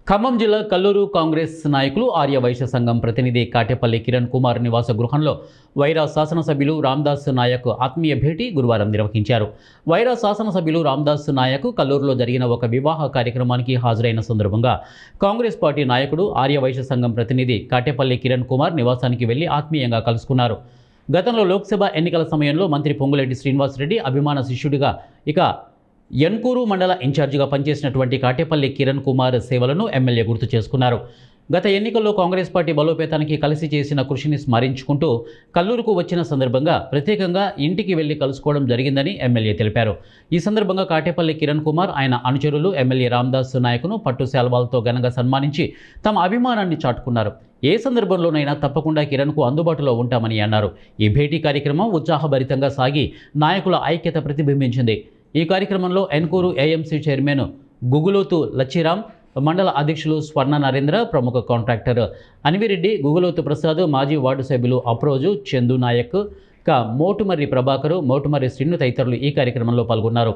ఖమ్మం జిల్లా కల్లూరు కాంగ్రెస్ నాయకులు ఆర్య వైశ్య సంఘం ప్రతినిధి కాటేపల్లి కిరణ్ కుమార్ నివాస గృహంలో వైరా శాసనసభ్యులు రామదాస్ నాయక్ ఆత్మీయ భేటీ గురువారం నిర్వహించారు. వైరా శాసనసభ్యులు రామదాస్ నాయక్ కల్లూరులో జరిగిన ఒక వివాహ కార్యక్రమానికి హాజరైన సందర్భంగా కాంగ్రెస్ పార్టీ నాయకుడు ఆర్య వైశ్య సంఘం ప్రతినిధి కాటేపల్లి కిరణ్ కుమార్ నివాసానికి వెళ్లి ఆత్మీయంగా కలుసుకున్నారు. గతంలో లోక్సభ ఎన్నికల సమయంలో మంత్రి పొంగులేటి శ్రీనివాసరెడ్డి అభిమాన శిష్యుడిగా ఇక యన్కూరు మండల ఇన్ఛార్జిగా పనిచేసినటువంటి కాటేపల్లి కిరణ్ కుమార్ సేవలను ఎమ్మెల్యే గుర్తు చేసుకున్నారు. గత ఎన్నికల్లో కాంగ్రెస్ పార్టీ బలోపేతానికి కలిసి చేసిన కృషిని స్మరించుకుంటూ కల్లూరుకు వచ్చిన సందర్భంగా ప్రత్యేకంగా ఇంటికి వెళ్లి కలుసుకోవడం జరిగిందని ఎమ్మెల్యే తెలిపారు. ఈ సందర్భంగా కాటేపల్లి కిరణ్ కుమార్ ఆయన అనుచరులు ఎమ్మెల్యే రామదాస్ నాయకును పట్టు శాల్వాలతో ఘనంగా సన్మానించి తమ అభిమానాన్ని చాటుకున్నారు. ఏ సందర్భంలోనైనా తప్పకుండా కిరణ్కు అందుబాటులో ఉంటామని అన్నారు. ఈ భేటీ కార్యక్రమం ఉత్సాహభరితంగా సాగి నాయకుల ఐక్యత ప్రతిబింబించింది. ఈ కార్యక్రమంలో ఎన్కూరు ఏఎంసీ చైర్మన్ గుగులోతు లచ్చిరామ్, మండల అధ్యక్షులు స్వర్ణ నరేంద్ర, ప్రముఖ కాంట్రాక్టర్ అనివిరెడ్డి, గుగులోతు ప్రసాద్, మాజీ వార్డు సభ్యులు అప్రోజు, చందు నాయక్, మోటుమర్రి ప్రభాకరు, మోటుమర్రి శ్రీను తదితరులు ఈ కార్యక్రమంలో పాల్గొన్నారు.